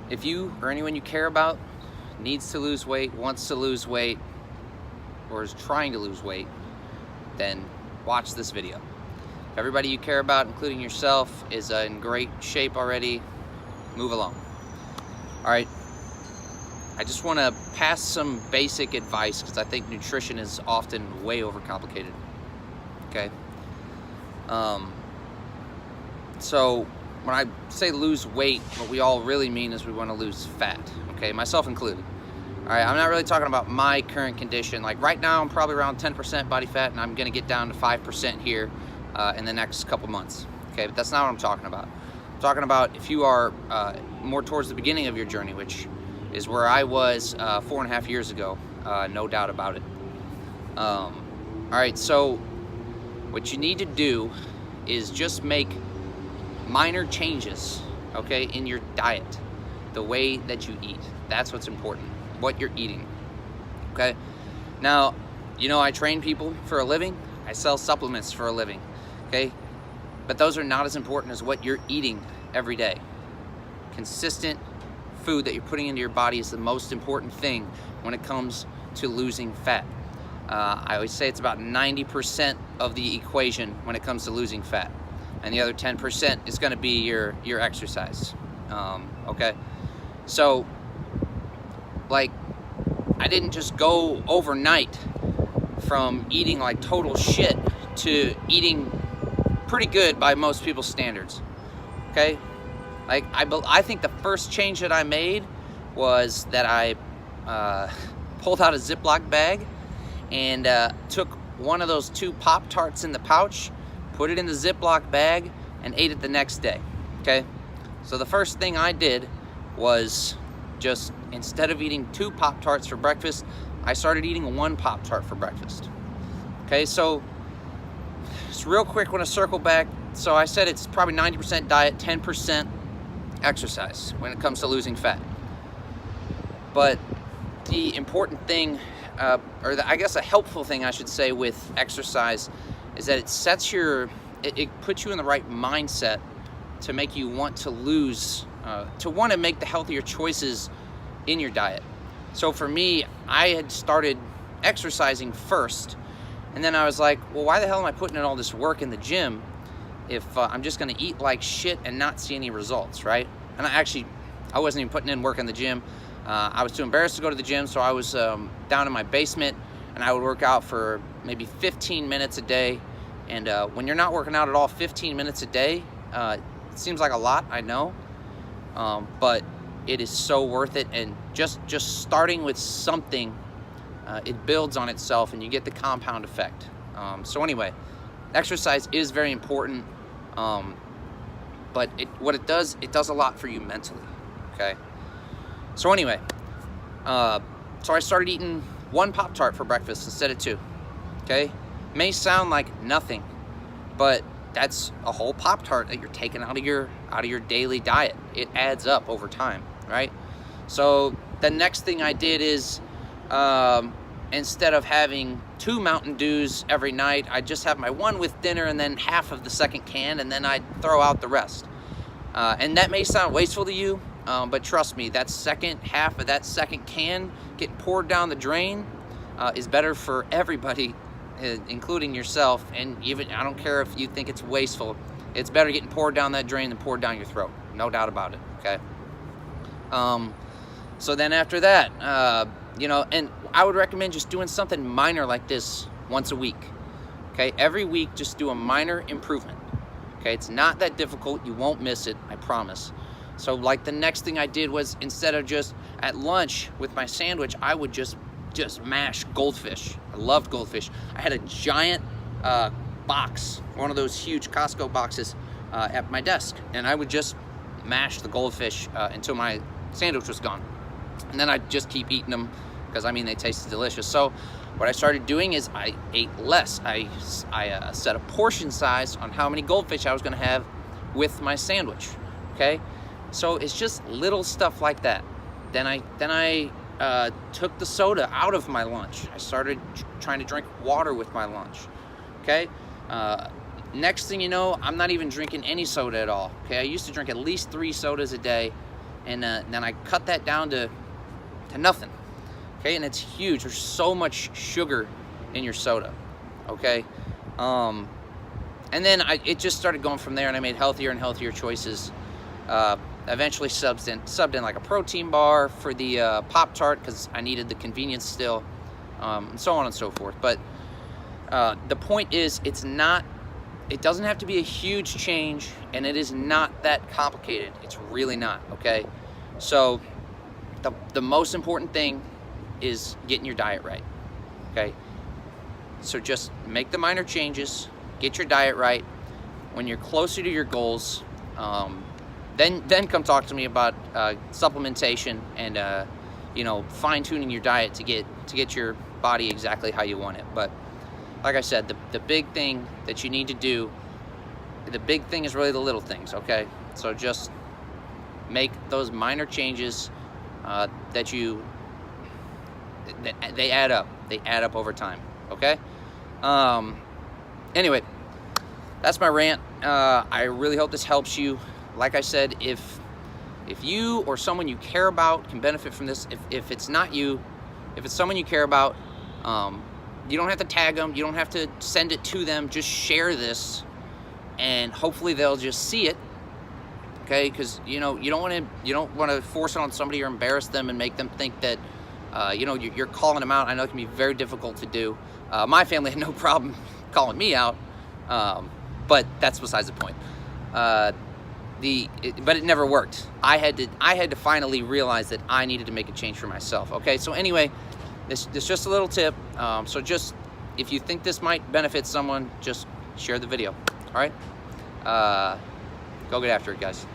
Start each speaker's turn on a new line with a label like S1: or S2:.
S1: If you or anyone you care about needs to lose weight, wants to lose weight, or is trying to lose weight, then watch this video. If everybody you care about, including yourself, is in great shape already, move along. All right, I just want to pass some basic advice because I think nutrition is often way overcomplicated. Okay. So when I say lose weight, what we all really mean is we want to lose fat. Okay, myself included. All right, I'm not really talking about my current condition. Like right now, I'm probably around 10% body fat, and I'm gonna get down to 5% here in the next couple months. Okay, but that's not what I'm talking about. I'm talking about if you are more towards the beginning of your journey, which is where I was 4.5 years ago, no doubt about it. All right, so what you need to do is just make minor changes, okay, in your diet, the way that you eat. That's what's important, what you're eating, okay? Now, you know, I train people for a living. I sell supplements for a living, okay? But those are not as important as what you're eating every day. Consistent food that you're putting into your body is the most important thing when it comes to losing fat. I always say it's about 90% of the equation when it comes to losing fat. And the other 10% is gonna be your exercise, okay? So, like, I didn't just go overnight from eating like total shit to eating pretty good by most people's standards, okay? Like, I think the first change that I made was that I pulled out a Ziploc bag and took one of those 2 Pop-Tarts in the pouch, put it in the Ziploc bag, and ate it the next day, okay? So the first thing I did was just, instead of eating 2 Pop-Tarts for breakfast, I started eating 1 Pop-Tart for breakfast. Okay, so just real quick, want to circle back. So I said it's probably 90% diet, 10% exercise when it comes to losing fat. But the important thing, I guess a helpful thing I should say with exercise is that it sets it puts you in the right mindset to make you want to lose, to want to make the healthier choices in your diet. So for me, I had started exercising first, and then I was like, well, why the hell am I putting in all this work in the gym if I'm just gonna eat like shit and not see any results, right? And I wasn't even putting in work in the gym. I was too embarrassed to go to the gym, so I was down in my basement, and I would work out for maybe 15 minutes a day. And when you're not working out at all, 15 minutes a day, it seems like a lot, I know, but it is so worth it. And just starting with something, it builds on itself, and you get the compound effect. So anyway, exercise is very important, but what it does a lot for you mentally, okay? So anyway, so I started eating 1 Pop-Tart for breakfast instead of 2, okay? May sound like nothing, but that's a whole Pop-Tart that you're taking out of your daily diet. It adds up over time, right? So the next thing I did is, instead of having 2 Mountain Dews every night, I just have my 1 with dinner and then half of the second can, and then I throw out the rest. And that may sound wasteful to you, but trust me, that second half of that second can getting poured down the drain is better for everybody, including yourself. And even, I don't care if you think it's wasteful, it's better getting poured down that drain than poured down your throat, no doubt about it, okay? So then after that, you know, and I would recommend just doing something minor like this once a week, okay? Every week, just do a minor improvement, okay? It's not that difficult, you won't miss it, I promise. So like the next thing I did was, instead of just at lunch with my sandwich, I would just mash goldfish. I loved goldfish. I had a giant box, one of those huge Costco boxes at my desk, and I would just mash the goldfish until my sandwich was gone. And then I'd just keep eating them because, I mean, they tasted delicious. So what I started doing is I ate less. I set a portion size on how many goldfish I was gonna have with my sandwich, okay? So it's just little stuff like that. Then I took the soda out of my lunch. I started trying to drink water with my lunch, okay? Next thing you know, I'm not even drinking any soda at all, okay? I used to drink at least 3 sodas a day, and then I cut that down to nothing. Okay, and it's huge. There's so much sugar in your soda. Okay, and then it just started going from there, and I made healthier and healthier choices. Eventually subbed in like a protein bar for the Pop-Tart because I needed the convenience still, and so on and so forth. But the point is, it doesn't have to be a huge change, and it is not that complicated. It's really not, okay? So the most important thing is getting your diet right, okay? So just make the minor changes, get your diet right. When you're closer to your goals, then come talk to me about supplementation and you know, fine-tuning your diet to get your body exactly how you want it. But like I said, the big thing that you need to do, the big thing is really the little things, okay? So just make those minor changes that they add up. They add up over time, okay? Anyway, that's my rant. I really hope this helps you. Like I said, if you or someone you care about can benefit from this, if it's not you, if it's someone you care about, you don't have to tag them, you don't have to send it to them, just share this, and hopefully they'll just see it, okay? Because you know, you don't want to force it on somebody or embarrass them and make them think that you know, you're calling them out. I know it can be very difficult to do. My family had no problem calling me out, but that's besides the point. But it never worked. I had to finally realize that I needed to make a change for myself. Okay, so anyway, this just a little tip. So just, if you think this might benefit someone, just share the video. All right, go get after it, guys.